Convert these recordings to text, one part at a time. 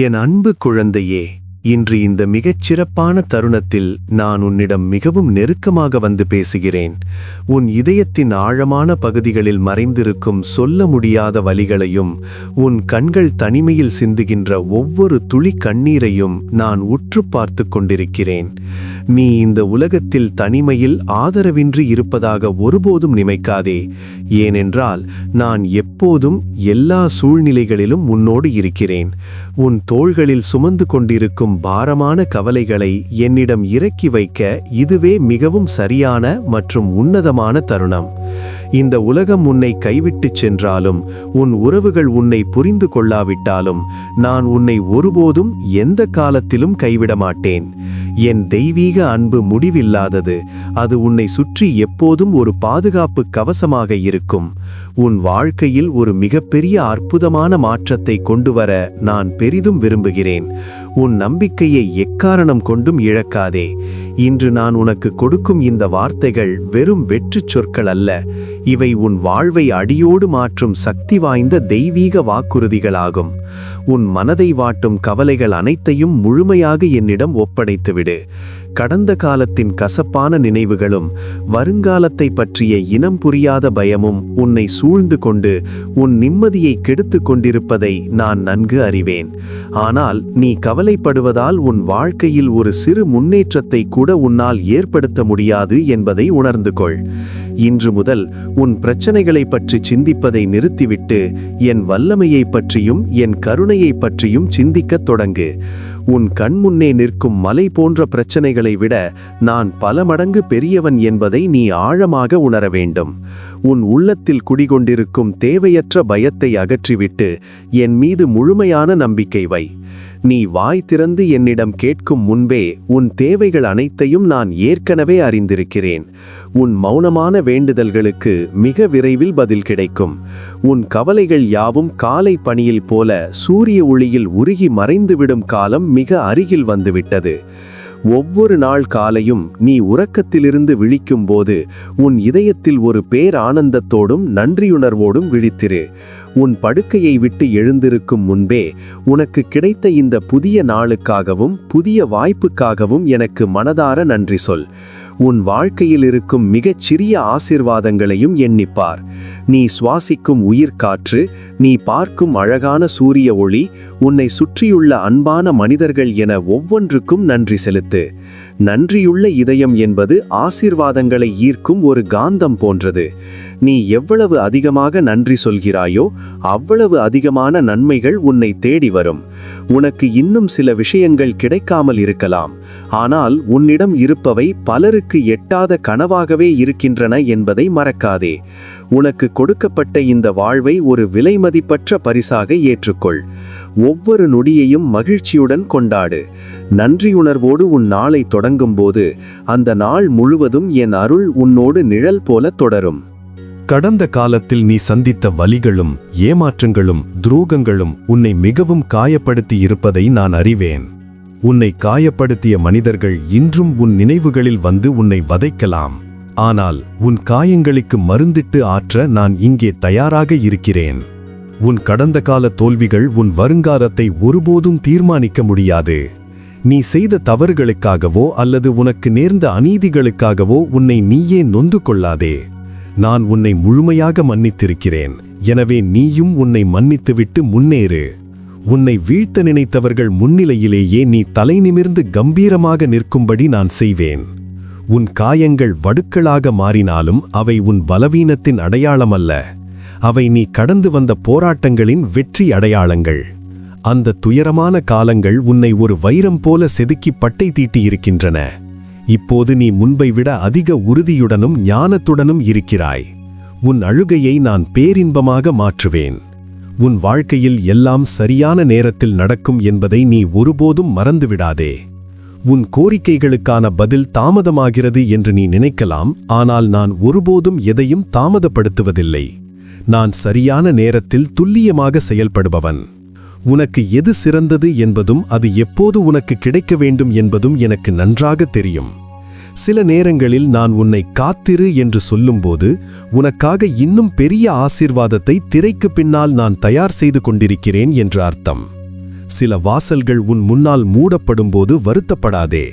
என் அன்பு குழந்தையே, இன்று இந்த மிகச் சிறப்பான தருணத்தில் நான் உன்னிடம் மிகவும் நெருக்கமாக வந்து பேசுகிறேன். உன் இதயத்தின் ஆழமான பகுதிகளில் மறைந்திருக்கும் சொல்ல முடியாத வலிகளையும் உன் கண்கள் தனிமையில் சிந்துகின்ற ஒவ்வொரு துளி கண்ணீரையும் நான் உற்று பார்த்து கொண்டிருக்கிறேன். நீ இந்த உலகத்தில் தனிமையில் ஆதரவின்றி இருப்பதாக ஒருபோதும் நினைக்காதே. ஏனென்றால் நான் எப்போதும் எல்லா சூழ்நிலைகளிலும் உன்னோடு இருக்கிறேன். உன் தோள்களில் சுமந்து கொண்டிருக்கும் பாரமான கவலைகளை என்னிடம் இறக்கி வைக்க இதுவே மிகவும் சரியான மற்றும் உன்னதமான தருணம். இந்த உலகம் உன்னை கைவிட்டுச் சென்றாலும், உன் உறவுகள் உன்னை புரிந்து கொள்ளாவிட்டாலும், நான் உன்னை ஒருபோதும் எந்த காலத்திலும் கைவிட மாட்டேன். என் தெய்வீக அன்பு முடிவில்லாதது. அது உன்னை சுற்றி எப்போதும் ஒரு பாதுகாப்பு கவசமாக இருக்கும். உன் வாழ்க்கையில் ஒரு மிகப்பெரிய அற்புதமான மாற்றத்தை கொண்டுவர நான் பெரிதும் விரும்புகிறேன். உன் நம்பிக்கையை எக்காரணம் கொண்டும் இழக்காதே. இன்று நான் உனக்கு கொடுக்கும் இந்த வார்த்தைகள் வெறும் வெற்றுச் சொற்கள் அல்ல. இவை உன் வாழ்வை அடியோடு மாற்றும் சக்தி வாய்ந்த தெய்வீக வாக்குறுதிகளாகும். உன் மனதை வாட்டும் கவலைகள் அனைத்தையும் முழுமையாக என்னிடம் ஒப்படைத்துவிடு. கடந்த காலத்தின் கசப்பான நினைவுகளும் வருங்காலத்தை பற்றிய இனம் புரியாத பயமும் உன்னை சூழ்ந்து கொண்டு உன் நிம்மதியை கெடுத்து கொண்டிருப்பதை நான் நன்கு அறிவேன். ஆனால் நீ கவலைப்படுவதால் உன் வாழ்க்கையில் ஒரு சிறு முன்னேற்றத்தை கூட உன்னால் ஏற்படுத்த முடியாது என்பதை உணர்ந்து கொள். இன்று முதல் உன் பிரச்சனைகளை பற்றி சிந்திப்பதை நிறுத்திவிட்டு என் வல்லமையை பற்றியும் என் கருணையை பற்றியும் சிந்திக்கத் தொடங்கு. உன் கண்முன்னே நிற்கும் மலை போன்ற பிரச்சனைகளை விட நான் பல மடங்கு பெரியவன் என்பதை நீ ஆழமாக உணர வேண்டும். உன் உள்ளத்தில் குடிகொண்டிருக்கும் தேவையற்ற பயத்தை அகற்றிவிட்டு என் மீது முழுமையான நம்பிக்கை வை. நீ வாய் திறந்து என்னிடம் கேட்கும் முன்பே உன் தேவைகள் அனைத்தையும் நான் ஏற்கனவே அறிந்திருக்கிறேன். உன் மௌனமான வேண்டுதல்களுக்கு மிக விரைவில் பதில் கிடைக்கும். உன் கவலைகள் யாவும் காலை பனியில் போல சூரிய ஒளியில் உருகி மறைந்துவிடும் காலம் மிக அருகில் வந்துவிட்டது. ஒவ்வொரு நாள் காலையும் நீ உறக்கத்திலிருந்து விழிக்கும் போது உன் இதயத்தில் ஒரு பேரானந்தத்தோடும் நன்றியுணர்வோடும் விழித்திரு. உன் படுக்கையை விட்டு எழுந்திருக்கும் முன்பே உனக்கு கிடைத்த இந்த புதிய நாளுக்காகவும் புதிய வாய்ப்புக்காகவும் எனக்கு மனதார நன்றி சொல். உன் வாழ்க்கையில் இருக்கும் மிகச் சிறிய ஆசீர்வாதங்களையும் எண்ணிப்பார். நீ சுவாசிக்கும் உயிர்காற்று, நீ பார்க்கும் அழகான சூரிய ஒளி, உன்னை சுற்றியுள்ள அன்பான மனிதர்கள் என ஒவ்வொன்றுக்கும் நன்றி செலுத்து. நன்றியுள்ள இதயம் என்பது ஆசீர்வாதங்களை ஈர்க்கும் ஒரு காந்தம் போன்றது. நீ எவ்வளவு அதிகமாக நன்றி சொல்கிறாயோ அவ்வளவு அதிகமான நன்மைகள் உன்னை தேடி வரும். உனக்கு இன்னும் சில விஷயங்கள் கிடைக்காமல் இருக்கலாம், ஆனால் உன்னிடம் இருப்பவை பலருக்கு எட்டாத கனவாகவே இருக்கின்றன என்பதை மறக்காதே. உனக்கு கொடுக்கப்பட்ட இந்த வாழ்வை ஒரு விலைமதிப்பற்ற பரிசாக ஏற்றுக்கொள். ஒவ்வொரு நொடியையும் மகிழ்ச்சியுடன் கொண்டாடு. நன்றியுணர்வோடு உன் நாளை தொடங்கும் போது அந்த நாள் முழுவதும் என் அருள் உன்னோடு நிழல் போல தொடரும். கடந்த காலத்தில் நீ சந்தித்த வலிகளும் ஏமாற்றங்களும் துரோகங்களும் உன்னை மிகவும் காயப்படுத்தி இருப்பதை நான் அறிவேன். உன்னை காயப்படுத்திய மனிதர்கள் இன்றும் உன் நினைவுகளில் வந்து உன்னை வதைக்கலாம். ஆனால் உன் காயங்களுக்கு மருந்திட்டு ஆற்ற நான் இங்கே தயாராக இருக்கிறேன். உன் கடந்த கால தோல்விகள் உன் வருங்காலத்தை ஒருபோதும் தீர்மானிக்க முடியாது. நீ செய்த தவறுகளுக்காகவோ அல்லது உனக்கு நேர்ந்த அநீதிகளுக்காகவோ உன்னை நீயே நொந்து கொள்ளாதே. நான் உன்னை முழுமையாக மன்னித்திருக்கிறேன். எனவே நீயும் உன்னை மன்னித்துவிட்டு முன்னேறு. உன்னை வீழ்த்த நினைத்தவர்கள் முன்னிலையிலேயே நீ தலை நிமிர்ந்து கம்பீரமாக நிற்கும்படி நான் செய்வேன். உன் காயங்கள் வடுக்களாக மாறினாலும் அவை உன் பலவீனத்தின் அடையாளமல்ல. அவை நீ கடந்து வந்த போராட்டங்களின் வெற்றி அடையாளங்கள். அந்த துயரமான காலங்கள் உன்னை ஒரு வைரம் போல செதுக்கி பட்டை தீட்டியிருக்கின்றன. இப்போது நீ முன்பை விட அதிக உறுதியுடனும் ஞானத்துடனும் இருக்கிறாய். உன் அழுகையை நான் பேரின்பமாக மாற்றுவேன். உன் வாழ்க்கையில் எல்லாம் சரியான நேரத்தில் நடக்கும் என்பதை நீ ஒருபோதும் மறந்துவிடாதே. உன் கோரிக்கைகளுக்கான பதில் தாமதமாகிறது என்று நீ நினைக்கலாம், ஆனால் நான் ஒருபோதும் எதையும் தாமதப்படுத்துவதில்லை. நான் சரியான நேரத்தில் துல்லியமாக செயல்படுபவன். உனக்கு எது சிறந்தது என்பதும் அது எப்போது உனக்கு கிடைக்க வேண்டும் என்பதும் எனக்கு நன்றாக தெரியும். சில நேரங்களில் நான் உன்னை காத்திரு என்று சொல்லும்போது உனக்காக இன்னும் பெரிய ஆசீர்வாதத்தை திரைக்கு பின்னால் நான் தயார் செய்து கொண்டிருக்கிறேன் என்று அர்த்தம். சில வாசல்கள் உன் முன்னால் மூடப்படும்போது வருத்தப்படாதே.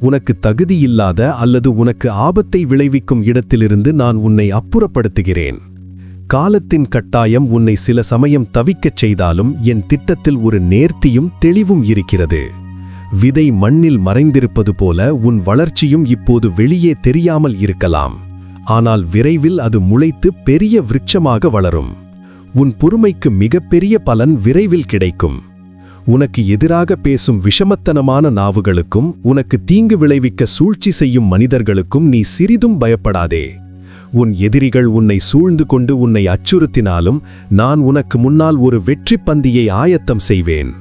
உனக்கு தகுதியில்லாத அல்லது உனக்கு ஆபத்தை விளைவிக்கும் இடத்திலிருந்து நான் உன்னை அப்புறப்படுத்துகிறேன். காலத்தின் கட்டாயம் உன்னை சில சமயம் தவிக்கச் செய்தாலும் என் திட்டத்தில் ஒரு நேர்த்தியும் தெளிவும் இருக்கிறது. விதை மண்ணில் மறைந்திருப்பது போல உன் வளர்ச்சியும் இப்போது வெளியே தெரியாமல் இருக்கலாம். ஆனால் விரைவில் அது முளைத்து பெரிய விருட்சமாக வளரும். உன் பொறுமைக்கு மிகப்பெரிய பலன் விரைவில் கிடைக்கும். உனக்கு எதிராக பேசும் விஷமத்தனமான நாவுகளுக்கும் உனக்கு தீங்கு விளைவிக்க சூழ்ச்சி செய்யும் மனிதர்களுக்கும் நீ சிறிதும் பயப்படாதே. உன் எதிரிகள் உன்னை சூழ்ந்து கொண்டு உன்னை அச்சுறுத்தினாலும் நான் உனக்கு முன்னால் ஒரு வெற்றி பந்தியை ஆயத்தம் செய்வேன்.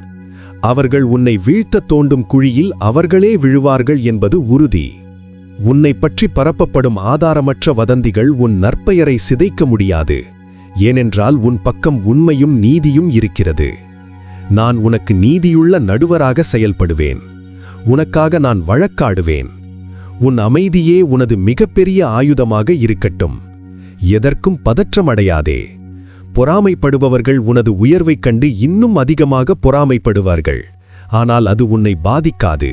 அவர்கள் உன்னை வீழ்த்த தோண்டும் குழியில் அவர்களே விழுவார்கள் என்பது உறுதி. உன்னை பற்றி பரப்பப்படும் ஆதாரமற்ற வதந்திகள் உன் நற்பெயரை சிதைக்க முடியாது. ஏனென்றால் உன் பக்கம் உண்மையும் நீதியும் இருக்கிறது. நான் உனக்கு நீதியுள்ள நடுவராக செயல்படுவேன். உனக்காக நான் வழக்காடுவேன். உன் அமைதியே உனது மிகப்பெரிய ஆயுதமாக இருக்கட்டும். எதற்கும் பதற்றமடையாதே. பொறாமைப்படுபவர்கள் உனது உயர்வைக் கண்டு இன்னும் அதிகமாக பொறாமைப்படுவார்கள். ஆனால் அது உன்னை பாதிக்காது.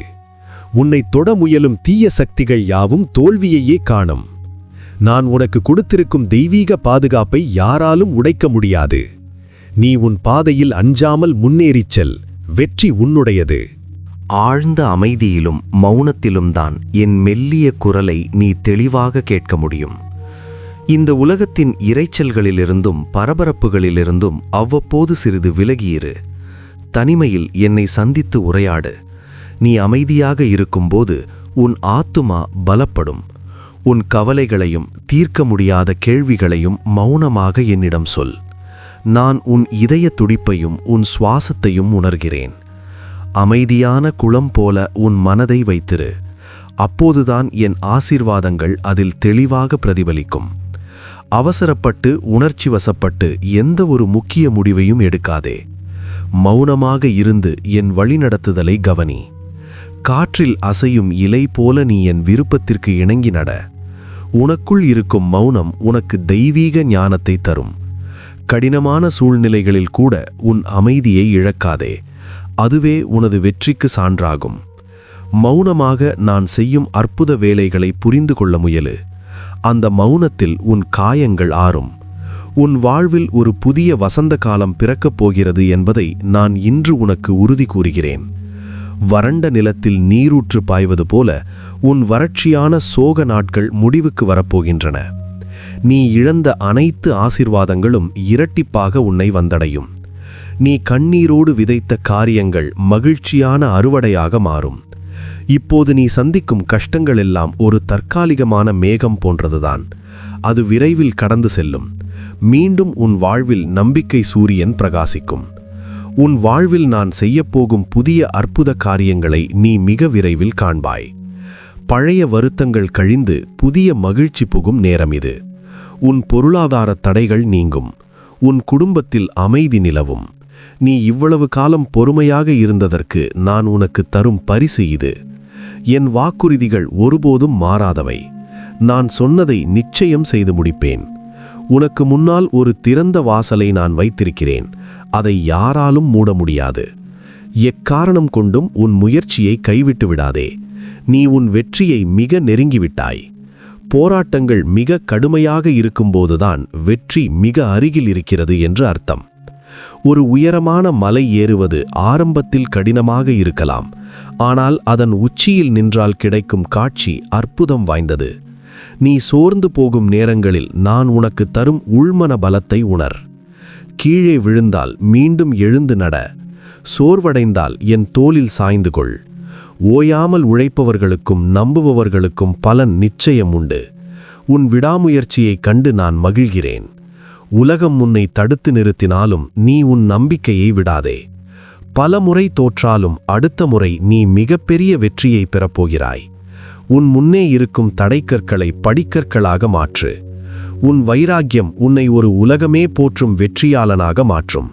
உன்னை தொட முயலும் தீய சக்திகள் யாவும் தோல்வியையே காணும். நான் உனக்கு கொடுத்திருக்கும் தெய்வீக பாதுகாப்பை யாராலும் உடைக்க முடியாது. நீ உன் பாதையில் அஞ்சாமல் முன்னேறிச் செல். வெற்றி உன்னுடையது. ஆழ்ந்த அமைதியிலும் மௌனத்திலும் தான் என் மெல்லிய குரலை நீ தெளிவாக கேட்க முடியும். இந்த உலகத்தின் இரைச்சல்களிலிருந்தும் பரபரப்புகளிலிருந்தும் அவ்வப்போது சிறிது விலகியிரு. தனிமையில் என்னை சந்தித்து உரையாடு. நீ அமைதியாக இருக்கும்போது உன் ஆத்துமா பலப்படும். உன் கவலைகளையும் தீர்க்க முடியாத கேள்விகளையும் மௌனமாக என்னிடம் சொல். நான் உன் இதய துடிப்பையும் உன் சுவாசத்தையும் உணர்கிறேன். அமைதியான குளம் போல உன் மனதை வைத்திரு. அப்போதுதான் என் ஆசீர்வாதங்கள் அதில் தெளிவாக பிரதிபலிக்கும். அவசரப்பட்டு உணர்ச்சி வசப்பட்டு எந்த ஒரு முக்கிய முடிவையும் எடுக்காதே. மௌனமாக இருந்து என் வழிநடத்துதலை கவனி. காற்றில் அசையும் இலை போல நீ என் விருப்பத்திற்கு இணங்கி நட. உனக்குள் இருக்கும் மௌனம் உனக்கு தெய்வீக ஞானத்தை தரும். கடினமான சூழ்நிலைகளில் கூட உன் அமைதியை இழக்காதே. அதுவே உனது வெற்றிக்கு சான்றாகும். மௌனமாக நான் செய்யும் அற்புத வேலைகளை புரிந்து கொள்ள முயலு. அந்த மௌனத்தில் உன் காயங்கள் ஆறும். உன் வாழ்வில் ஒரு புதிய வசந்த காலம் பிறக்கப் போகிறது என்பதை நான் இன்று உனக்கு உறுதி கூறுகிறேன். வறண்ட நிலத்தில் நீரூற்று பாய்வது போல உன் வறட்சியான சோக நாட்கள் முடிவுக்கு வரப்போகின்றன. நீ இழந்த அனைத்து ஆசீர்வாதங்களும் இரட்டிப்பாக உன்னை வந்தடையும். நீ கண்ணீரோடு விதைத்த காரியங்கள் மகிழ்ச்சியான அறுவடையாக மாறும். இப்போது நீ சந்திக்கும் கஷ்டங்கள் எல்லாம் ஒரு தற்காலிகமான மேகம் போன்றதுதான். அது விரைவில் கடந்து செல்லும். மீண்டும் உன் வாழ்வில் நம்பிக்கை சூரியன் பிரகாசிக்கும். உன் வாழ்வில் நான் செய்யப்போகும் புதிய அற்புத காரியங்களை நீ மிக விரைவில் காண்பாய். பழைய வருத்தங்கள் கழிந்து புதிய மகிழ்ச்சி புகும் நேரம் இது. உன் பொருளாதார தடைகள் நீங்கும். உன் குடும்பத்தில் அமைதி நிலவும். நீ இவ்வளவு காலம் பொறுமையாக இருந்ததற்கு நான் உனக்கு தரும் பரிசு இது. என் வாக்குறுதிகள் ஒருபோதும் மாறாதவை. நான் சொன்னதை நிச்சயம் செய்து முடிப்பேன். உனக்கு முன்னால் ஒரு திறந்த வாசலை நான் வைத்திருக்கிறேன். அதை யாராலும் மூட முடியாது. எக்காரணம் கொண்டும் உன் முயற்சியை கைவிட்டு விடாதே. நீ உன் வெற்றியை மிக நெருங்கிவிட்டாய். போராட்டங்கள் மிக கடுமையாக இருக்கும்போதுதான் வெற்றி மிக அருகில் இருக்கிறது என்று அர்த்தம். ஒரு உயரமான மலை ஏறுவது ஆரம்பத்தில் கடினமாக இருக்கலாம். ஆனால் அதன் உச்சியில் நின்றால் கிடைக்கும் காட்சி அற்புதம் வாய்ந்தது. நீ சோர்ந்து போகும் நேரங்களில் நான் உனக்கு தரும் உள்மன பலத்தை உணர். கீழே விழுந்தால் மீண்டும் எழுந்து நட. சோர்வடைந்தால் என் தோளில் சாய்ந்து கொள். ஓயாமல் உழைப்பவர்களுக்கும் நம்புபவர்களுக்கும் பலன் நிச்சயம் உண்டு. உன் விடாமுயற்சியைக் கண்டு நான் மகிழ்கிறேன். உலகம் உன்னை தடுத்து நிறுத்தினாலும் நீ உன் நம்பிக்கையை விடாதே. பல முறை தோற்றாலும் அடுத்த முறை நீ மிகப்பெரிய வெற்றியை பெறப்போகிறாய். உன் முன்னே இருக்கும் தடைக்கற்களை படிக்கற்களாக மாற்று. உன் வைராக்கியம் உன்னை ஒரு உலகமே போற்றும் வெற்றியாளனாக மாற்றும்.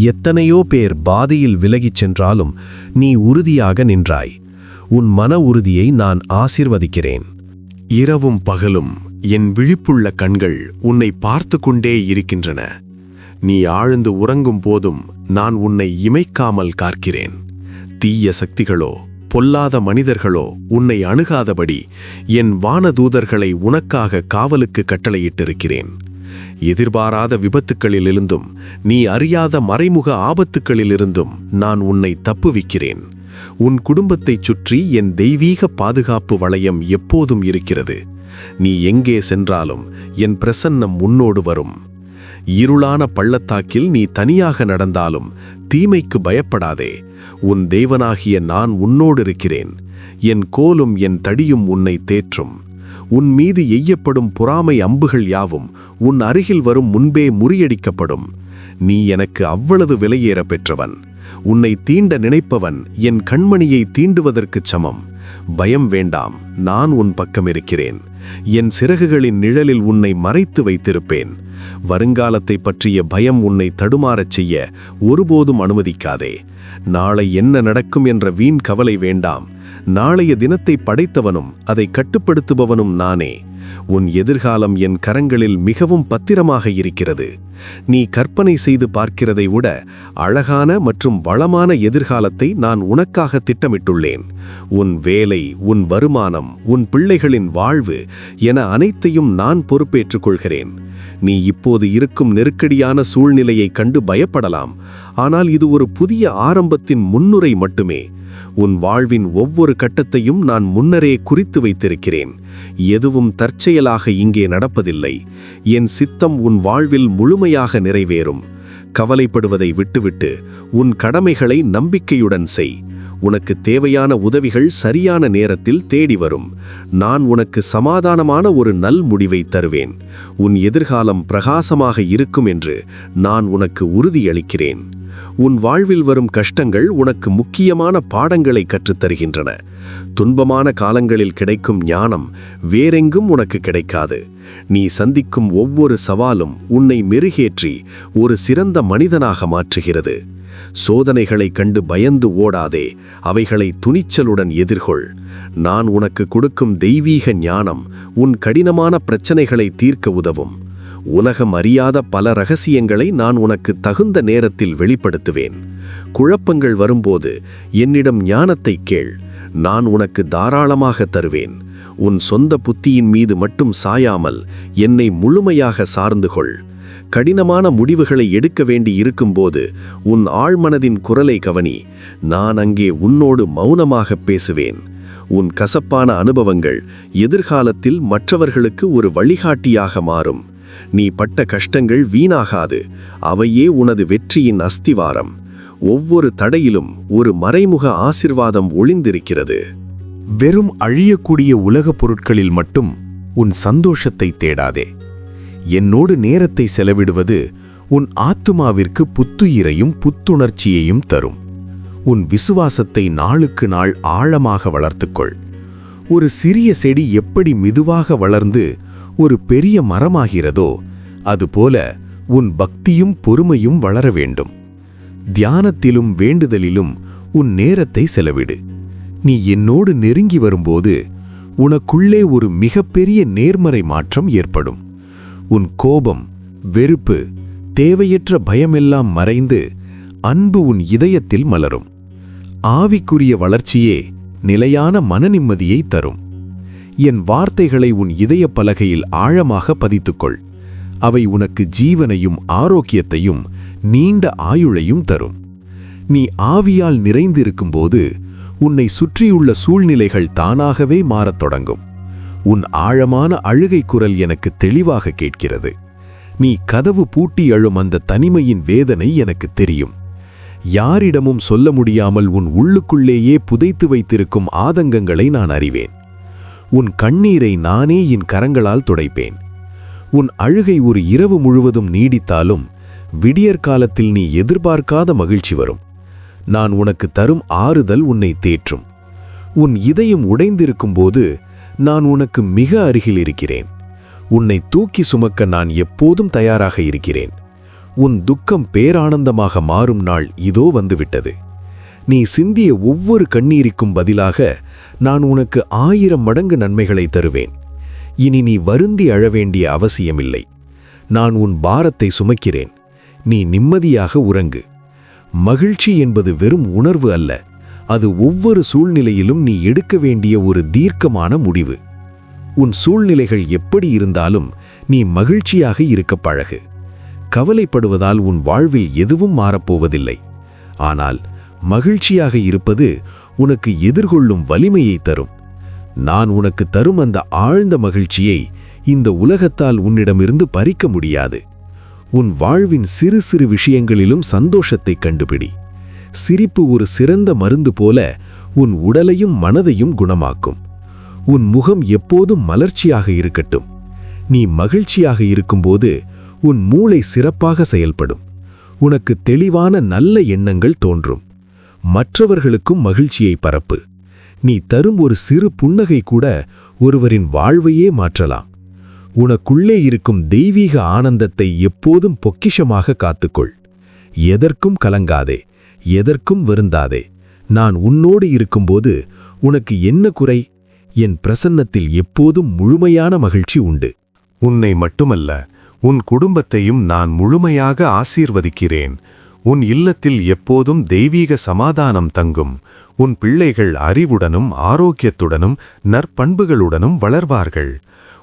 எத்தனையோ பேர் பாதையில் விலகிச் சென்றாலும் நீ உறுதியாக நின்றாய். உன் மன உறுதியை நான் ஆசீர்வதிக்கிறேன். இரவும் பகலும் என் விழிப்புள்ள கண்கள் உன்னை பார்த்து கொண்டே இருக்கின்றன. நீ ஆழ்ந்து உறங்கும் போதும் நான் உன்னை இமைக்காமல் காக்கிறேன். தீய சக்திகளோ பொல்லாத மனிதர்களோ உன்னை அணுகாதபடி என் வானதூதர்களை உனக்காக காவலுக்கு கட்டளையிட்டிருக்கிறேன். எதிர்பாராத விபத்துக்களிலிருந்தும் நீ அறியாத மறைமுக ஆபத்துக்களிலிருந்தும் நான் உன்னை தப்புவிக்கிறேன். உன் குடும்பத்தைச் சுற்றி என் தெய்வீக பாதுகாப்பு வளையம் எப்போதும் இருக்கிறது. நீ எங்கே சென்றாலும் என் பிரசன்னம் உன்னோடு வரும். இருளான பள்ளத்தாக்கில் நீ தனியாக நடந்தாலும் தீமைக்கு பயப்படாதே. உன் தேவனாகிய நான் உன்னோடு இருக்கிறேன். என் கோலும் என் தடியும் உன்னை தேற்றும். உன் மீது எய்யப்படும் பொறாமை அம்புகள் யாவும் உன் அருகில் வரும் முன்பே முறியடிக்கப்படும். நீ எனக்கு அவ்வளவு விலையேற பெற்றவன். உன்னை தீண்ட நினைப்பவன் என் கண்மணியை தீண்டுவதற்குச் சமம். பயம் வேண்டாம், நான் உன் பக்கம் இருக்கிறேன். என் சிறகுகளின் நிழலில் உன்னை மறைத்து வைத்திருப்பேன். வருங்காலத்தை பற்றிய பயம் உன்னை தடுமாறச் செய்ய ஒருபோதும் அனுமதிக்காதே. நாளை என்ன நடக்கும் என்ற வீண் கவலை வேண்டாம். நாளைய தினத்தை படைத்தவனும் அதை கட்டுப்படுத்துபவனும் நானே. உன் எதிர்காலம் என் கரங்களில் மிகவும் பத்திரமாக இருக்கிறது. நீ கற்பனை செய்து பார்க்கிறதை விட அழகான மற்றும் வளமான எதிர்காலத்தை நான் உனக்காக திட்டமிட்டுள்ளேன். உன் வேலை, உன் வருமானம், உன் பிள்ளைகளின் வாழ்வு என அனைத்தையும் நான் பொறுப்பேற்றுக் கொள்கிறேன். நீ இப்போது இருக்கும் நெருக்கடியான சூழ்நிலையை கண்டு பயப்படலாம். ஆனால் இது ஒரு புதிய ஆரம்பத்தின் முன்னுரை மட்டுமே. உன் வாழ்வின் ஒவ்வொரு கட்டத்தையும் நான் முன்னரே குறித்து வைத்திருக்கிறேன். எதுவும் தற்செயலாக இங்கே நடப்பதில்லை. என் சித்தம் உன் வாழ்வில் முழுமையாக நிறைவேறும். கவலைப்படுவதை விட்டுவிட்டு உன் கடமைகளை நம்பிக்கையுடன் செய். உனக்கு தேவையான உதவிகள் சரியான நேரத்தில் தேடி வரும். நான் உனக்கு சமாதானமான ஒரு நல் முடிவை தருவேன். உன் எதிர்காலம் பிரகாசமாக இருக்கும் என்று நான் உனக்கு உறுதியளிக்கிறேன். உன் வாழ்வில் வரும் கஷ்டங்கள் உனக்கு முக்கியமான பாடங்களை கற்றுத்தருகின்றன. துன்பமான காலங்களில் கிடைக்கும் ஞானம் வேறெங்கும் உனக்கு கிடைக்காது. நீ சந்திக்கும் ஒவ்வொரு சவாலும் உன்னை மெருகேற்றி ஒரு சிறந்த மனிதனாக மாற்றுகிறது. சோதனைகளை கண்டு பயந்து ஓடாதே, அவைகளை துணிச்சலுடன் எதிர்கொள். நான் உனக்கு கொடுக்கும் தெய்வீக ஞானம் உன் கடினமான பிரச்சனைகளை தீர்க்க உதவும். உலகம் அறியாத பல ரகசியங்களை நான் உனக்கு தகுந்த நேரத்தில் வெளிப்படுத்துவேன். குழப்பங்கள் வரும்போது என்னிடம் ஞானத்தை கேள். நான் உனக்கு தாராளமாக தருவேன். உன் சொந்த புத்தியின் மீது மட்டும் சாயாமல் என்னை முழுமையாக சார்ந்து கொள். கடினமான முடிவுகளை எடுக்க வேண்டி இருக்கும்போது உன் ஆழ்மனதின் குரலை கவனி. நான் அங்கே உன்னோடு மௌனமாக பேசுவேன். உன் கசப்பான அனுபவங்கள் எதிர்காலத்தில் மற்றவர்களுக்கு ஒரு வழிகாட்டியாக மாறும். நீ பட்ட கஷ்டங்கள் வீணாகாது. அவையே உனது வெற்றியின் அஸ்திவாரம். ஒவ்வொரு தடையிலும் ஒரு மறைமுக ஆசிர்வாதம் ஒளிந்திருக்கிறது. வெறும் அழியக்கூடிய உலகப் பொருட்களில் மட்டும் உன் சந்தோஷத்தை தேடாதே. என்னோடு நேரத்தை செலவிடுவது உன் ஆத்துமாவிற்கு புத்துயிரையும் புத்துணர்ச்சியையும் தரும். உன் விசுவாசத்தை நாளுக்கு நாள் ஆழமாக வளர்த்துக்கொள். ஒரு சிறிய செடி எப்படி மெதுவாக வளர்ந்து ஒரு பெரிய மரமாகிறதோ அதுபோல உன் பக்தியும் பொறுமையும் வளர வேண்டும். தியானத்திலும் வேண்டுதலிலும் உன் நேரத்தை செலவிடு. நீ என்னோடு நெருங்கி வரும்போது உனக்குள்ளே ஒரு மிகப்பெரிய நேர்மறை மாற்றம் ஏற்படும். உன் கோபம், வெறுப்பு, தேவையற்ற பயமெல்லாம் மறைந்து அன்பு உன் இதயத்தில் மலரும். ஆவிக்குரிய வளர்ச்சியே நிலையான மனநிம்மதியை தரும். என் வார்த்தைகளை உன் இதய பலகையில் ஆழமாக பதித்துக்கொள். அவை உனக்கு ஜீவனையும் ஆரோக்கியத்தையும் நீண்ட ஆயுளையும் தரும். நீ ஆவியால் நிறைந்திருக்கும்போது உன்னை சுற்றியுள்ள சூழ்நிலைகள் தானாகவே மாறத் தொடங்கும். உன் ஆழமான அழுகை குரல் எனக்கு தெளிவாக கேட்கிறது. நீ கதவு பூட்டி அழும் அந்த தனிமையின் வேதனை எனக்கு தெரியும். யாரிடமும் சொல்ல முடியாமல் உன் உள்ளுக்குள்ளேயே புதைத்து வைத்திருக்கும் ஆதங்கங்களை நான் அறிவேன். உன் கண்ணீரை நானே என் கரங்களால் துடைப்பேன். உன் அழுகை ஒரு இரவு முழுவதும் நீடித்தாலும் விடியற்காலத்தில் நீ எதிர்பார்க்காத மகிழ்ச்சி வரும். நான் உனக்கு தரும் ஆறுதல் உன்னை தேற்றும். உன் இதயம் உடைந்திருக்கும்போது நான் உனக்கு மிக அருகில் இருக்கிறேன். உன்னை தூக்கி சுமக்க நான் எப்போதும் தயாராக இருக்கிறேன். உன் துக்கம் பேரானந்தமாக மாறும் நாள் இதோ வந்துவிட்டது. நீ சிந்திய ஒவ்வொரு கண்ணீருக்கும் பதிலாக நான் உனக்கு 1000 மடங்கு நன்மைகளை தருவேன். இனி நீ வருந்தி அழவேண்டிய அவசியமில்லை. நான் உன் பாரத்தை சுமக்கிறேன். நீ நிம்மதியாக உறங்கு. மகிழ்ச்சி என்பது வெறும் உணர்வு அல்ல, அது ஒவ்வொரு சூழ்நிலையிலும் நீ எடுக்க வேண்டிய ஒரு தீர்க்கமான முடிவு. உன் சூழ்நிலைகள் எப்படி இருந்தாலும் நீ மகிழ்ச்சியாக இருக்க பழகு. கவலைப்படுவதால் உன் வாழ்வில் எதுவும் மாறப்போவதில்லை. ஆனால் மகிழ்ச்சியாக இருப்பது உனக்கு எதிர்கொள்ளும் வலிமையை தரும். நான் உனக்கு தரும் அந்த ஆழ்ந்த மகிழ்ச்சியை இந்த உலகத்தால் உன்னிடமிருந்து பறிக்க முடியாது. உன் வாழ்வின் சிறு சிறு விஷயங்களிலும் சந்தோஷத்தை கண்டுபிடி. சிரிப்பு ஒரு சிறந்த மருந்து போல உன் உடலையும் மனதையும் குணமாக்கும். உன் முகம் எப்போதும் மலர்ச்சியாக இருக்கட்டும். நீ மகிழ்ச்சியாக இருக்கும்போது உன் மூளை சிறப்பாக செயல்படும். உனக்கு தெளிவான நல்ல எண்ணங்கள் தோன்றும். மற்றவர்களுக்கும் மகிழ்ச்சியை பரப்பு. நீ தரும் ஒரு சிறு புன்னகை கூட ஒருவரின் வாழ்வையே மாற்றலாம். உனக்குள்ளே இருக்கும் தெய்வீக ஆனந்தத்தை எப்போதும் பொக்கிஷமாக காத்துக்கொள். எதற்கும் கலங்காதே, எதற்கும் வருந்தாதே. நான் உன்னோடு இருக்கும்போது உனக்கு என்ன குறை? என் பிரசன்னத்தில் எப்போதும் முழுமையான மகிழ்ச்சி உண்டு. உன்னை மட்டுமல்ல, உன் குடும்பத்தையும் நான் முழுமையாக ஆசீர்வதிக்கிறேன். உன் இல்லத்தில் எப்போதும் தெய்வீக சமாதானம் தங்கும். உன் பிள்ளைகள் அறிவுடனும் ஆரோக்கியத்துடனும் நற்பண்புகளுடனும் வளர்வார்கள்.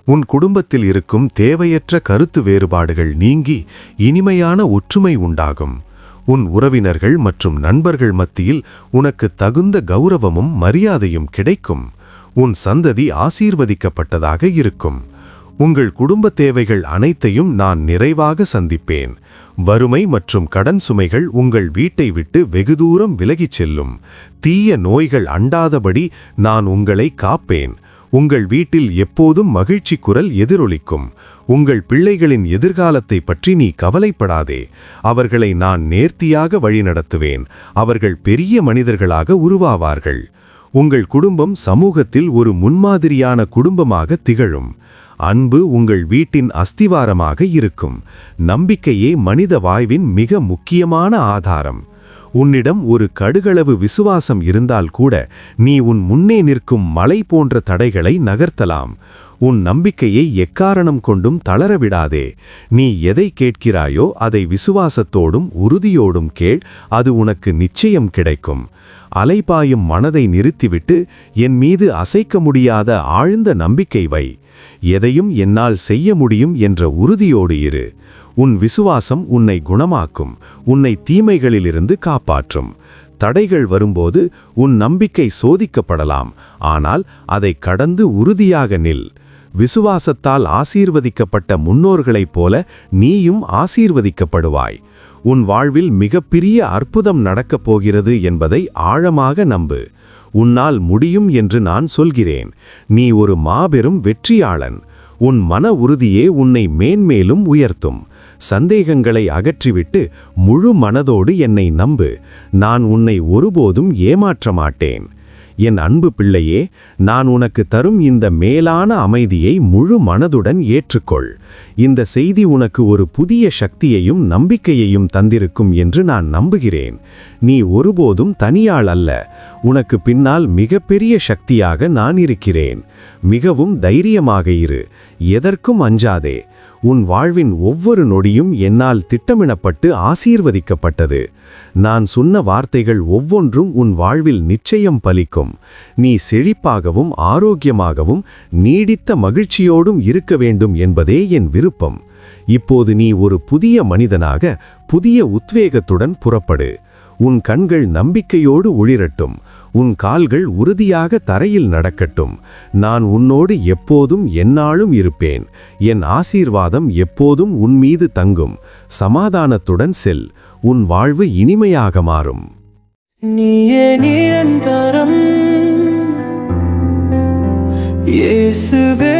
உன் குடும்பத்தில் இருக்கும் தேவையற்ற கருத்து வேறுபாடுகள் நீங்கி இனிமையான ஒற்றுமை உண்டாகும். உன் உறவினர்கள் மற்றும் நண்பர்கள் மத்தியில் உனக்கு தகுந்த கௌரவமும் மரியாதையும் கிடைக்கும். உன் சந்ததி ஆசீர்வதிக்கப்பட்டதாக இருக்கும். உங்கள் குடும்ப தேவைகள் அனைத்தையும் நான் நிறைவாக சந்திப்பேன். வறுமை மற்றும் கடன் சுமைகள் உங்கள் வீட்டை விட்டு வெகு தூரம் விலகிச் செல்லும். தீய நோய்கள் அண்டாதபடி நான் உங்களை காப்பேன். உங்கள் வீட்டில் எப்போதும் மகிழ்ச்சி குரல் எதிரொலிக்கும். உங்கள் பிள்ளைகளின் எதிர்காலத்தை பற்றி நீ கவலைப்படாதே. அவர்களை நான் நேர்த்தியாக வழிநடத்துவேன். அவர்கள் பெரிய மனிதர்களாக உருவாவார்கள். உங்கள் குடும்பம் சமூகத்தில் ஒரு முன்மாதிரியான குடும்பமாக திகழும். அன்பு உங்கள் வீட்டின் அஸ்திவாரமாக இருக்கும். நம்பிக்கையே மனித வாழ்வின் மிக முக்கியமான ஆதாரம். உன்னிடம் ஒரு கடுகளவு விசுவாசம் இருந்தால் கூட நீ உன் முன்னே நிற்கும் மலை போன்ற தடைகளை நகர்த்தலாம். உன் நம்பிக்கையை எக்காரணம் கொண்டும் தளரவிடாதே. நீ எதை கேட்கிறாயோ அதை விசுவாசத்தோடும் உறுதியோடும் கேள். அது உனக்கு நிச்சயம் கிடைக்கும். அலைபாயும் மனதை நிறுத்திவிட்டு என் மீது அசைக்க முடியாத ஆழ்ந்த நம்பிக்கை வை. எதையும் என்னால் செய்ய முடியும் என்ற உறுதியோடு இரு. உன் விசுவாசம் உன்னை குணமாக்கும். உன்னை தீமைகளிலிருந்து காப்பாற்றும். தடைகள் வரும்போது உன் நம்பிக்கை சோதிக்கப்படலாம். ஆனால் அதை கடந்து உறுதியாக நில். விசுவாசத்தால் ஆசீர்வதிக்கப்பட்ட முன்னோர்களைப் போல நீயும் ஆசீர்வதிக்கப்படுவாய். உன் வாழ்வில் மிகப்பெரிய அற்புதம் நடக்கப் போகிறது என்பதை ஆழமாக நம்பு. உன்னால் முடியும் என்று நான் சொல்கிறேன். நீ ஒரு மாபெரும் வெற்றியாளன். உன் மன உறுதியே உன்னை மேன்மேலும் உயர்த்தும். சந்தேகங்களை அகற்றிவிட்டு முழு மனதோடு என்னை நம்பு. நான் உன்னை ஒருபோதும் ஏமாற்ற மாட்டேன். என் அன்பு பிள்ளையே, நான் உனக்கு தரும் இந்த மேலான அமைதியை முழு மனதுடன் ஏற்றுக்கொள். இந்த செய்தி உனக்கு ஒரு புதிய சக்தியையும் நம்பிக்கையையும் தந்திருக்கும் என்று நான் நம்புகிறேன். நீ ஒருபோதும் தனியாள் அல்ல. உனக்கு பின்னால் மிகப்பெரிய சக்தியாக நான் இருக்கிறேன். மிகவும் தைரியமாக இரு. எதற்கும் அஞ்சாதே. உன் வாழ்வின் ஒவ்வொரு நொடியும் என்னால் திட்டமிடப்பட்டு ஆசீர்வதிக்கப்பட்டது. நான் சொன்ன வார்த்தைகள் ஒவ்வொன்றும் உன் வாழ்வில் நிச்சயம் பலிக்கும். நீ செழிப்பாகவும் ஆரோக்கியமாகவும் நீடித்த மகிழ்ச்சியோடும் இருக்க வேண்டும் என்பதே என் விருப்பம். இப்போது நீ ஒரு புதிய மனிதனாக புதிய உத்வேகத்துடன் புறப்படு. உன் கண்கள் நம்பிக்கையோடு ஒளிரட்டும். உன் கால்கள் உறுதியாக தரையில் நடக்கட்டும். நான் உன்னோடு எப்போதும் எந்நாளும் இருப்பேன். என் ஆசீர்வாதம் எப்போதும் உன் மீது தங்கும். சமாதானத்துடன் செல். உன் வாழ்வு இனிமையாக மாறும். நீயே நிரந்தரம் இயேசுவே.